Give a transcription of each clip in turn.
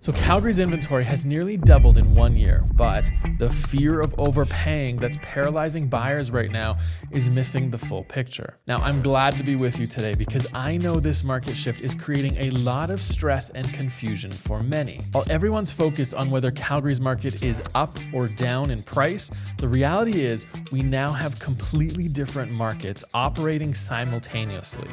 So Calgary's inventory has nearly doubled in 1 year, but the fear of overpaying that's paralyzing buyers right now is missing the full picture. Now, I'm glad to be with you today because I know this market shift is creating a lot of stress and confusion for many. While everyone's focused on whether Calgary's market is up or down in price, the reality is we now have completely different markets operating simultaneously.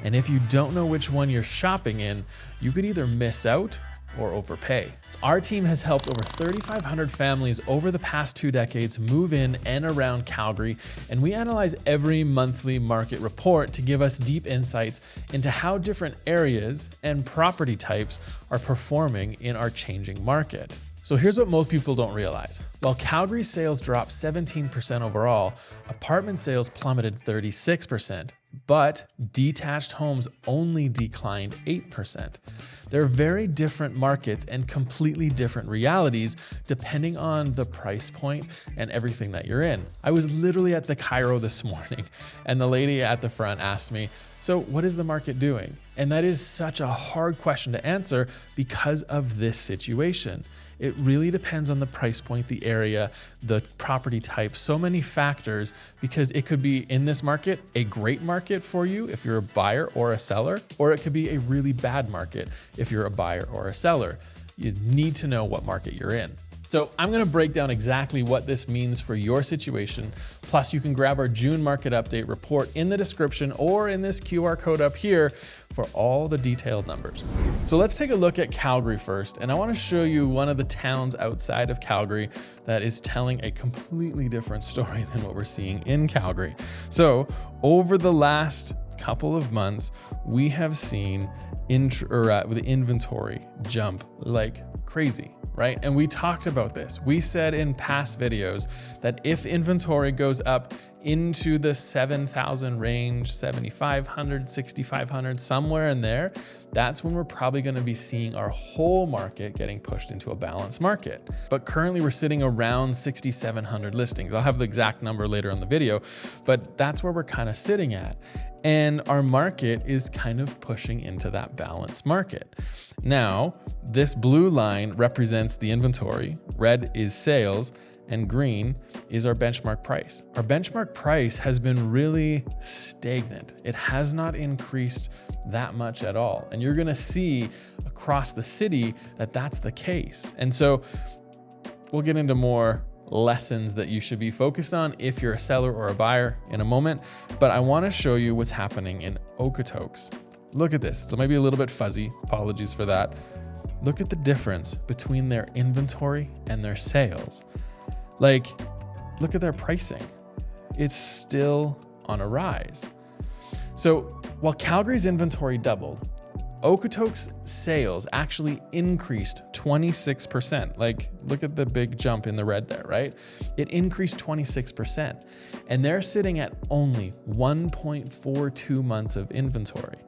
And if you don't know which one you're shopping in, you could either miss out or overpay. So our team has helped over 3,500 families over the past 2 decades move in and around Calgary, and we analyze every monthly market report to give us deep insights into how different areas and property types are performing in our changing market. So here's what most people don't realize. While Calgary sales dropped 17% overall, apartment sales plummeted 36%, but detached homes only declined 8%. They're very different markets and completely different realities depending on the price point and everything that you're in. I was literally at the Cairo this morning and the lady at the front asked me, "So what is the market doing?" And that is such a hard question to answer because of this situation. It really depends on the price point, the area, the property type, so many factors, because it could be in this market, a great market for you if you're a buyer or a seller, or it could be a really bad market if you're a buyer or a seller. You need to know what market you're in. So I'm going to break down exactly what this means for your situation. Plus, you can grab our June market update report in the description or in this QR code up here for all the detailed numbers. So let's take a look at Calgary first. And I want to show you one of the towns outside of Calgary that is telling a completely different story than what we're seeing in Calgary. So over the last couple of months, we have seen the inventory jump like crazy. Right? And we talked about this. We said in past videos that if inventory goes up into the 7,000 range, 7,500, 6,500, somewhere in there, that's when we're probably going to be seeing our whole market getting pushed into a balanced market. But currently we're sitting around 6,700 listings. I'll have the exact number later in the video, but that's where we're kind of sitting at. And our market is kind of pushing into that balanced market. Now, this blue line represents the inventory, red is sales, and green is our benchmark price. Our benchmark price has been really stagnant. It has not increased that much at all. And you're gonna see across the city that that's the case. And so we'll get into more lessons that you should be focused on if you're a seller or a buyer in a moment, but I wanna show you what's happening in Okotoks. Look at this, so maybe a little bit fuzzy, apologies for that. Look at the difference between their inventory and their sales. Like, look at their pricing. It's still on a rise. So while Calgary's inventory doubled, Okotoks sales actually increased 26%. Like, look at the big jump in the red there, right? It increased 26%. And they're sitting at only 1.42 months of inventory.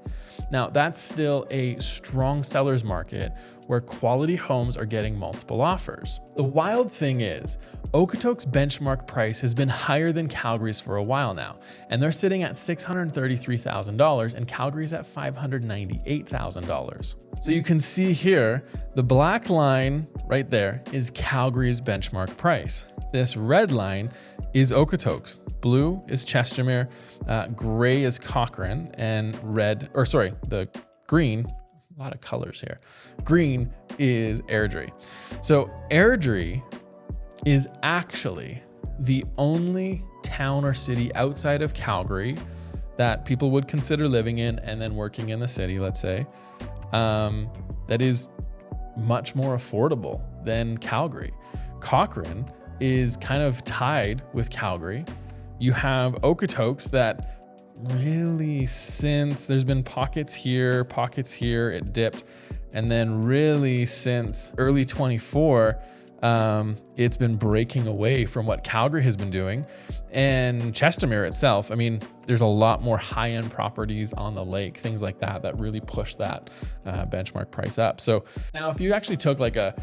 Now, that's still a strong seller's market where quality homes are getting multiple offers. The wild thing is, Okotoks' benchmark price has been higher than Calgary's for a while now, and they're sitting at $633,000 and Calgary's at $598,000. So you can see here, the black line right there is Calgary's benchmark price. This red line is Okotoks, blue is Chestermere, gray is Cochrane, and the green, a lot of colors here, green is Airdrie. So Airdrie is actually the only town or city outside of Calgary that people would consider living in and then working in the city, let's say, that is much more affordable than Calgary. Cochrane is kind of tied with Calgary. You have Okotoks that really, since there's been pockets here, it dipped. And then really since early 24, it's been breaking away from what Calgary has been doing. And Chestermere itself, I mean, there's a lot more high-end properties on the lake, things like that, that really push that benchmark price up. So now if you actually took like a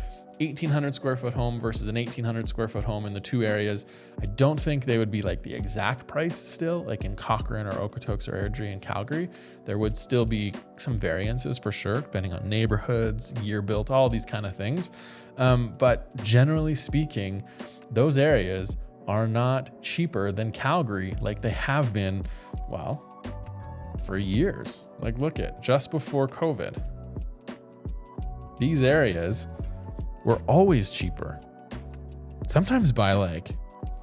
1,800 square foot home versus an 1,800 square foot home in the two areas. I don't think they would be like the exact price still, like in Cochrane or Okotoks or Airdrie and Calgary. There would still be some variances for sure, depending on neighborhoods, year built, all these kind of things. But generally speaking, those areas are not cheaper than Calgary like they have been, well, for years. Like look at just before COVID. These areas were always cheaper. Sometimes by like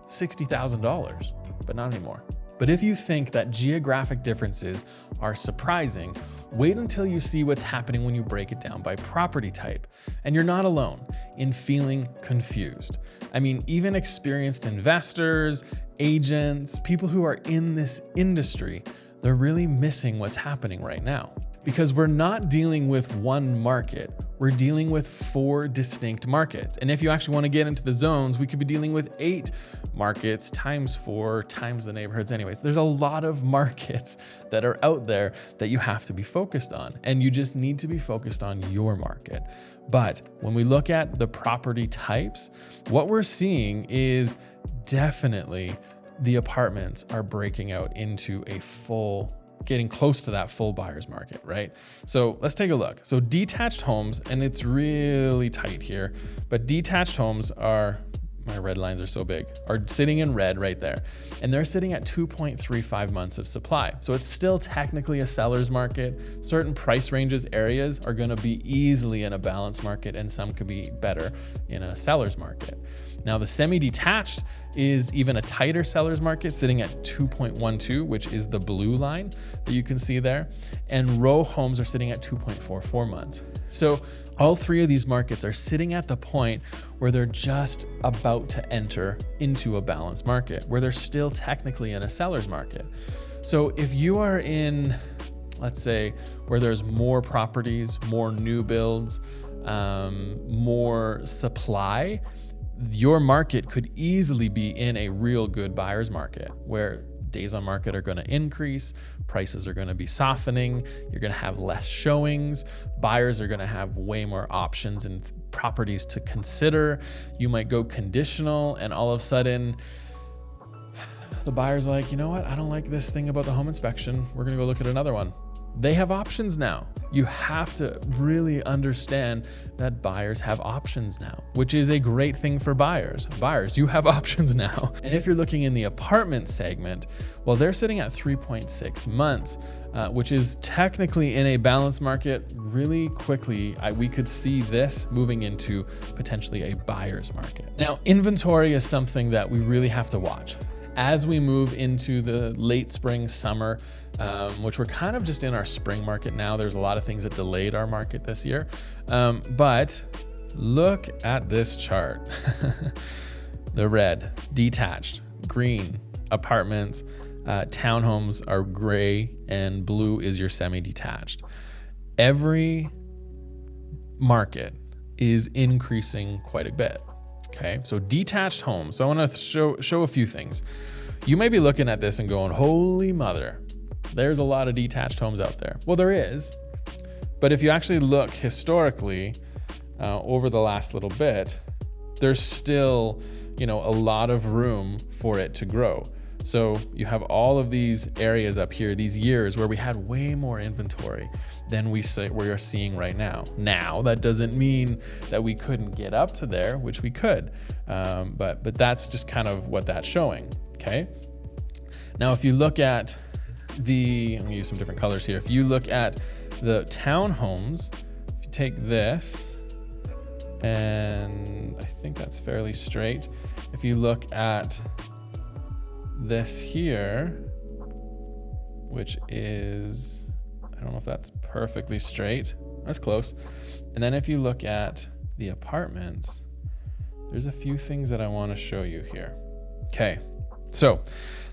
$60,000, but not anymore. But if you think that geographic differences are surprising, wait until you see what's happening when you break it down by property type. And you're not alone in feeling confused. I mean, even experienced investors, agents, people who are in this industry, they're really missing what's happening right now. Because we're not dealing with one market, we're dealing with 4 distinct markets. And if you actually want to get into the zones, we could be dealing with 8 markets times 4 times the neighborhoods. Anyways, there's a lot of markets that are out there that you have to be focused on, and you just need to be focused on your market. But when we look at the property types, what we're seeing is definitely the apartments are breaking out into a getting close to that full buyer's market, right? So let's take a look. So detached homes, and it's really tight here, but detached homes are, my red lines are so big, are sitting in red right there. And they're sitting at 2.35 months of supply. So it's still technically a seller's market. Certain price ranges, areas are gonna be easily in a balanced market, and some could be better in a seller's market. Now the semi-detached is even a tighter seller's market, sitting at 2.12, which is the blue line that you can see there. And row homes are sitting at 2.44 months. So all 3 of these markets are sitting at the point where they're just about to enter into a balanced market, where they're still technically in a seller's market. So if you are in, let's say, where there's more properties, more new builds, more supply, your market could easily be in a real good buyer's market where days on market are going to increase, prices are going to be softening, you're going to have less showings, buyers are going to have way more options and properties to consider. You might go conditional, and all of a sudden the buyer's like, you know what? I don't like this thing about the home inspection. We're going to go look at another one. They have options now. You have to really understand that buyers have options now, which is a great thing for buyers. Buyers, you have options now. And if you're looking in the apartment segment, well, they're sitting at 3.6 months, which is technically in a balanced market. Really quickly, we could see this moving into potentially a buyer's market. Now, inventory is something that we really have to watch. As we move into the late spring, summer, which we're kind of just in our spring market now. There's a lot of things that delayed our market this year. But look at this chart. The red, detached, green, apartments, townhomes are gray, and blue is your semi-detached. Every market is increasing quite a bit. Okay, so detached homes. So I want to show a few things. You may be looking at this and going, holy mother, there's a lot of detached homes out there. Well, there is, but if you actually look historically over the last little bit, there's still, a lot of room for it to grow. So you have all of these areas up here, these years where we had way more inventory than we are seeing right now. Now, that doesn't mean that we couldn't get up to there, which we could, but that's just kind of what that's showing, okay? Now, if you look at I'm gonna use some different colors here. If you look at the townhomes, if you take this, and I think that's fairly straight. If you look at this here, which is, I don't know if that's perfectly straight. That's close. And then if you look at the apartments, there's a few things that I want to show you here. Okay, so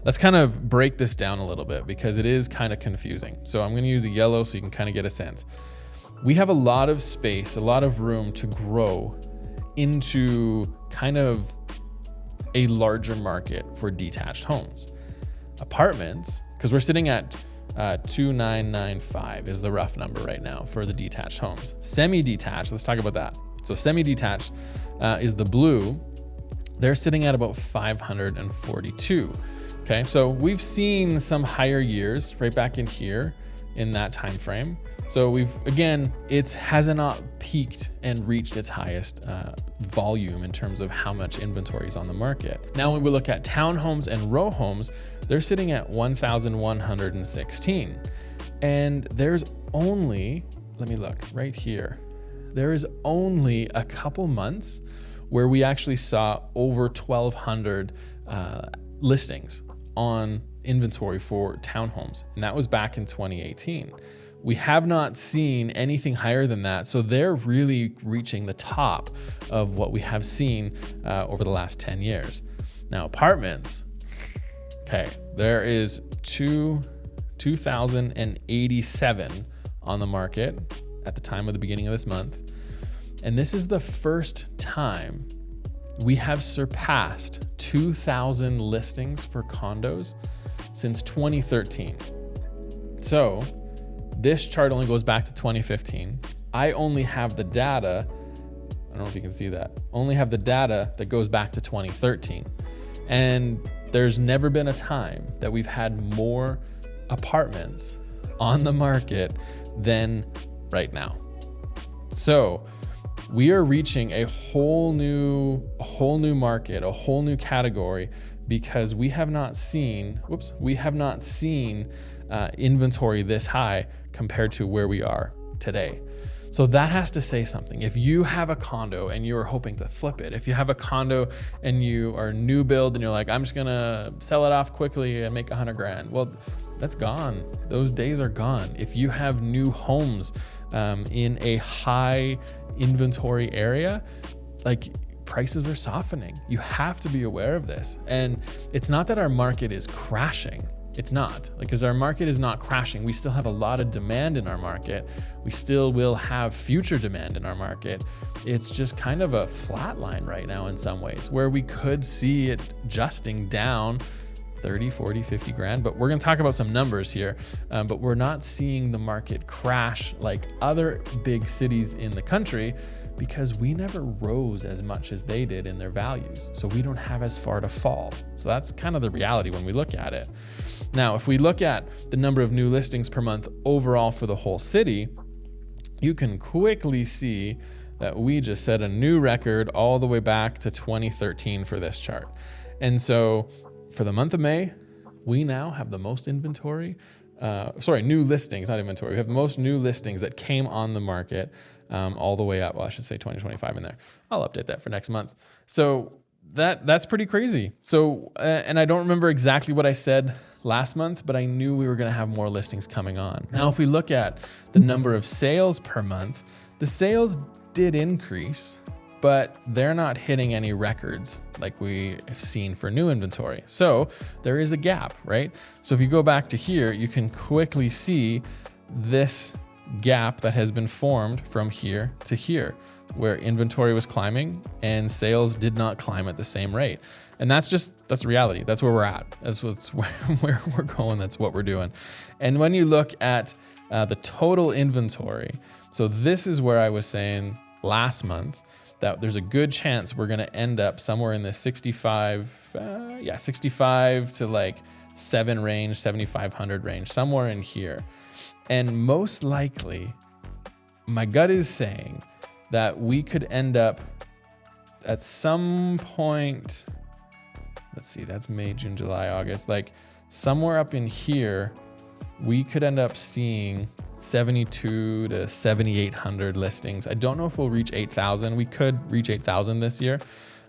let's kind of break this down a little bit because it is kind of confusing. So I'm going to use a yellow so you can kind of get a sense. We have a lot of space, a lot of room to grow into kind of a larger market for detached homes. Apartments, because we're sitting at 2,995 is the rough number right now for the detached homes. Semi-detached, let's talk about that. So semi-detached is the blue. They're sitting at about 542. Okay, so we've seen some higher years right back in here in that time frame. So it hasn't not peaked and reached its highest volume in terms of how much inventory is on the market. Now, when we look at townhomes and row homes, they're sitting at 1,116. And there's only, let me look right here. There is only a couple months where we actually saw over 1,200 listings on inventory for townhomes. And that was back in 2018. We have not seen anything higher than that. So they're really reaching the top of what we have seen over the last 10 years. Now, apartments, okay, there is 2,087 on the market at the time of the beginning of this month. And this is the first time we have surpassed 2,000 listings for condos since 2013. So this chart only goes back to 2015. I only have the data, I don't know if you can see that, only have the data that goes back to 2013. And there's never been a time that we've had more apartments on the market than right now. So we are reaching a whole new market, a whole new category, because we have not seen inventory this high compared to where we are today. So that has to say something. If you have a condo and you are hoping to flip it, if you have a condo and you are new build and you're like, I'm just gonna sell it off quickly and make $100,000, well, that's gone. Those days are gone. If you have new homes in a high inventory area, like, prices are softening. You have to be aware of this. And it's not that our market is crashing. It's not, because our market is not crashing. We still have a lot of demand in our market. We still will have future demand in our market. It's just kind of a flat line right now in some ways, where we could see it adjusting down 30, 40, 50 grand. But we're gonna talk about some numbers here, but we're not seeing the market crash like other big cities in the country, because we never rose as much as they did in their values. So we don't have as far to fall. So that's kind of the reality when we look at it. Now, if we look at the number of new listings per month overall for the whole city, you can quickly see that we just set a new record all the way back to 2013 for this chart. And so for the month of May, we now have the most inventory, new listings, not inventory. We have the most new listings that came on the market all the way up. Well, I should say 2025 in there. I'll update that for next month. So that's pretty crazy. So, and I don't remember exactly what I said last month, but I knew we were going to have more listings coming on. Now, if we look at the number of sales per month, the sales did increase, but they're not hitting any records like we have seen for new inventory. So there is a gap, right? So if you go back to here, you can quickly see this gap that has been formed from here to here, where inventory was climbing and sales did not climb at the same rate. And that's reality. That's where we're at. That's where we're going. That's what we're doing. And when you look at the total inventory, so this is where I was saying last month that there's a good chance we're going to end up somewhere in the 65 to like 7 range, 7,500 range, somewhere in here. And most likely, my gut is saying that we could end up at some point, let's see, that's May, June, July, August, like somewhere up in here, we could end up seeing 72 to 7,800 listings. I don't know if we'll reach 8,000. We could reach 8,000 this year,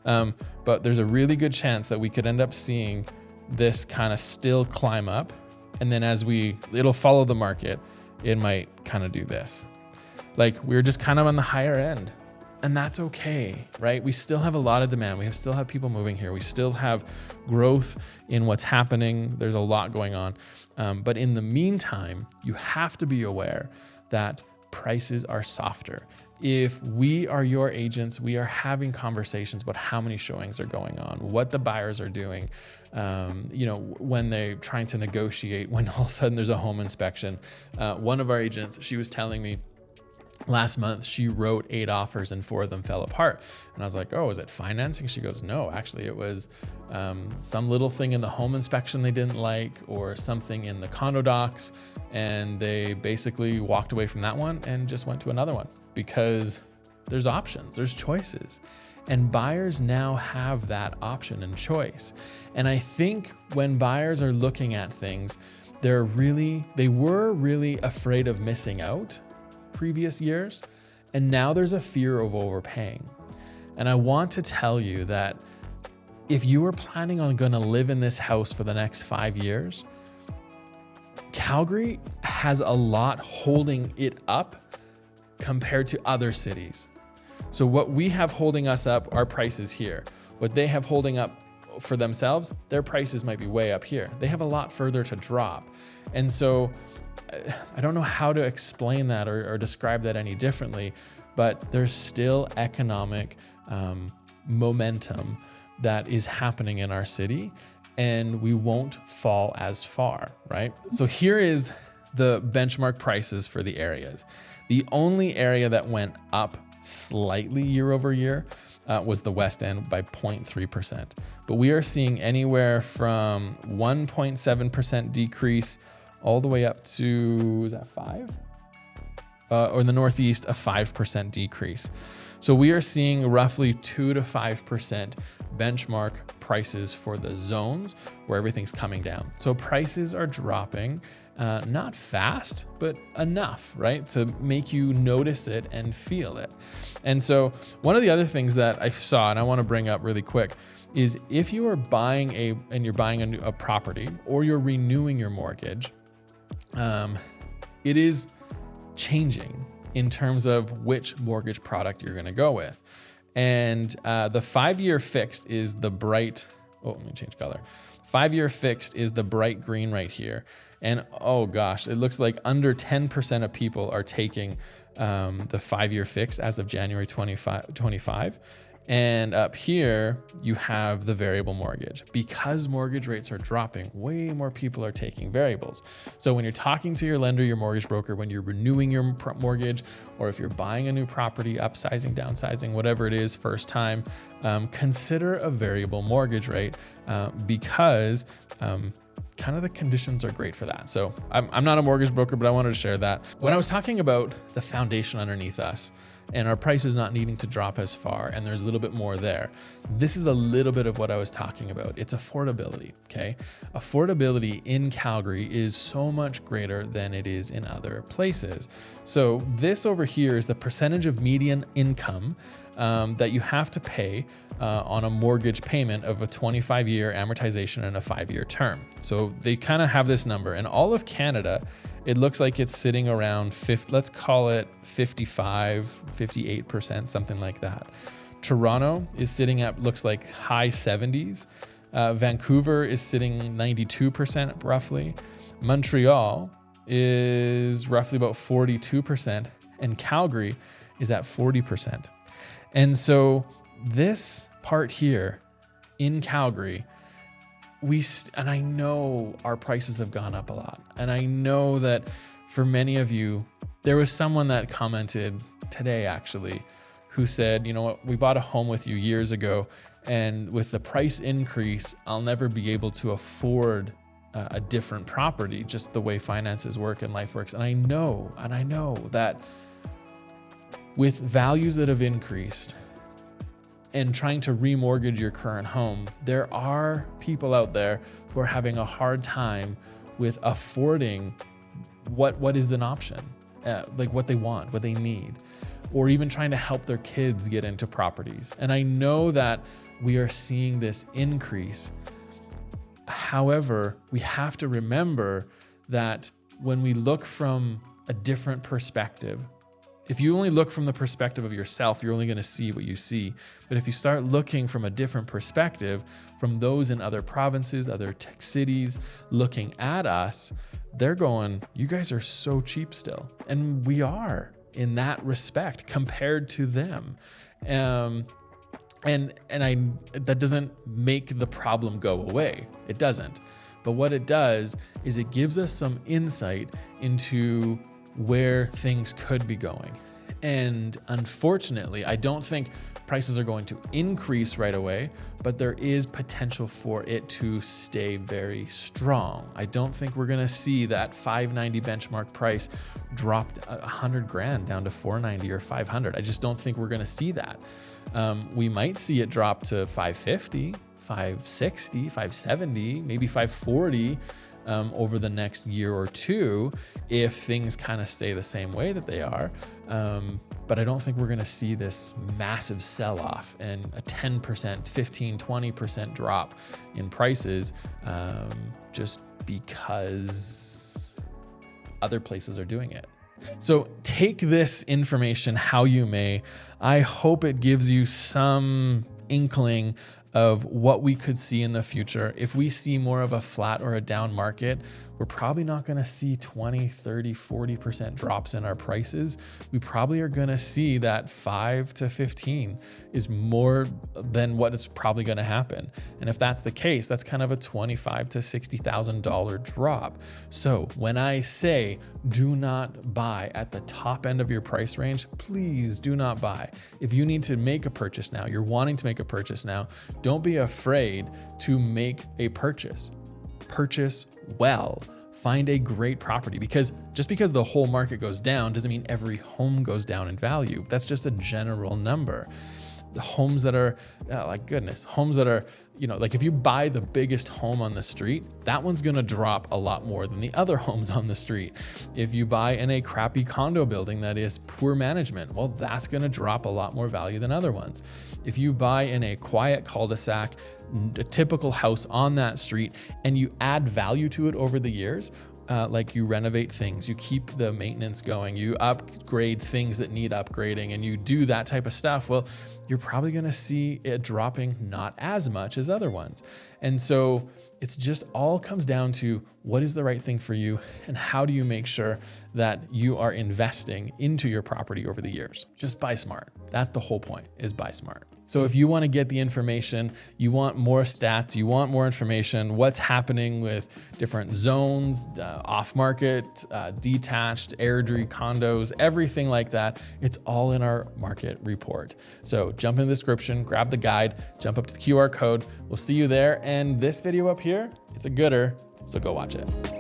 but there's a really good chance that we could end up seeing this kind of still climb up. And then it'll follow the market, it might kind of do this. Like, we're just kind of on the higher end, and that's okay, right? We still have a lot of demand. We still have people moving here. We still have growth in what's happening. There's a lot going on. But in the meantime, you have to be aware that prices are softer. If we are your agents, we are having conversations about how many showings are going on, what the buyers are doing, when they're trying to negotiate, when all of a sudden there's a home inspection. One of our agents, she was telling me last month, she wrote 8 offers and 4 of them fell apart. And I was like, oh, is it financing? She goes, no, actually it was some little thing in the home inspection they didn't like, or something in the condo docs. And they basically walked away from that one and just went to another one, because there's options, there's choices. And buyers now have that option and choice. And I think when buyers are looking at things, they were really afraid of missing out previous years, and now there's a fear of overpaying. And I want to tell you that if you are planning on going to live in this house for the next 5 years, Calgary has a lot holding it up compared to other cities. So what we have holding us up are prices here. What they have holding up for themselves, their prices might be way up here. They have a lot further to drop. And so I don't know how to explain that or describe that any differently, but there's still economic momentum that is happening in our city, and we won't fall as far, right? So here is the benchmark prices for the areas. The only area that went up slightly year over year was the West End by 0.3%. But we are seeing anywhere from 1.7% decrease all the way up to, is that 5? Or in the Northeast, a 5% decrease. So we are seeing roughly 2 to 5% benchmark prices for the zones where everything's coming down. So prices are dropping, not fast, but enough, right? To make you notice it and feel it. And so one of the other things that I saw, and I want to bring up really quick, is if you are buying a property, or you're renewing your mortgage, it is changing in terms of which mortgage product you're going to go with. And the 5-year fixed is the bright, let me change color. 5-year fixed is the bright green right here. And oh gosh, it looks like under 10% of people are taking the 5-year fixed as of January 25. And up here, you have the variable mortgage. Because mortgage rates are dropping, way more people are taking variables. So when you're talking to your lender, your mortgage broker, when you're renewing your mortgage, or if you're buying a new property, upsizing, downsizing, whatever it is, first time, consider a variable mortgage rate because kind of the conditions are great for that. So I'm not a mortgage broker, but I wanted to share that. When I was talking about the foundation underneath us and our prices not needing to drop as far, and there's a little bit more there, this is a little bit of what I was talking about. It's affordability, okay? Affordability in Calgary is so much greater than it is in other places. So this over here is the percentage of median income that you have to pay on a mortgage payment of a 25-year amortization and a 5-year term. So they kind of have this number. And all of Canada, it looks like it's sitting around 50, let's call it 55, 58%, something like that. Toronto is sitting at, looks like high 70s. Vancouver is sitting 92% roughly. Montreal is roughly about 42%. And Calgary is at 40%. And so this part here in Calgary, and I know our prices have gone up a lot. And I know that for many of you, there was someone that commented today actually, who said, you know what, we bought a home with you years ago, and with the price increase, I'll never be able to afford a different property, just the way finances work and life works. And I know that with values that have increased and trying to remortgage your current home, there are people out there who are having a hard time with affording what is an option, like what they want, what they need, or even trying to help their kids get into properties. And I know that we are seeing this increase. However, we have to remember that when we look from a different perspective, if you only look from the perspective of yourself, you're only going to see what you see. But if you start looking from a different perspective, from those in other provinces, other tech cities, looking at us, they're going, you guys are so cheap still. And we are in that respect compared to them. And that doesn't make the problem go away. It doesn't. But what it does is it gives us some insight into where things could be going. And unfortunately, I don't think prices are going to increase right away, but there is potential for it to stay very strong. I don't think we're gonna see that 590 benchmark price dropped 100 grand down to 490 or 500. I just don't think we're gonna see that. We might see it drop to 550, 560, 570, maybe 540 over the next year or two if things kind of stay the same way that they are. But I don't think we're going to see this massive sell-off and a 10%, 15, 20% drop in prices just because other places are doing it. So take this information how you may. I hope it gives you some inkling of what we could see in the future. If we see more of a flat or a down market, we're probably not gonna see 20, 30, 40% drops in our prices. We probably are gonna see that 5 to 15 is more than what is probably gonna happen. And if that's the case, that's kind of a $25,000 to $60,000 drop. So when I say do not buy at the top end of your price range, please do not buy. If you need to make a purchase now, you're wanting to make a purchase now, don't be afraid to make a purchase. Purchase well. Find a great property, because just because the whole market goes down doesn't mean every home goes down in value. That's just a general number. The homes that are, homes that are, like if you buy the biggest home on the street, that one's gonna drop a lot more than the other homes on the street. If you buy in a crappy condo building that is poor management, well, that's gonna drop a lot more value than other ones. If you buy in a quiet cul-de-sac, a typical house on that street, and you add value to it over the years, like you renovate things, you keep the maintenance going, you upgrade things that need upgrading, and you do that type of stuff, well, you're probably gonna see it dropping not as much as other ones. And so it's just all comes down to what is the right thing for you and how do you make sure that you are investing into your property over the years. Just buy smart. That's the whole point, is buy smart. So if you want to get the information, you want more stats, you want more information, what's happening with different zones, off market, detached, airdrie, condos, everything like that, it's all in our market report. So jump in the description, grab the guide, jump up to the QR code. We'll see you there. And this video up here, it's a gooder, so go watch it.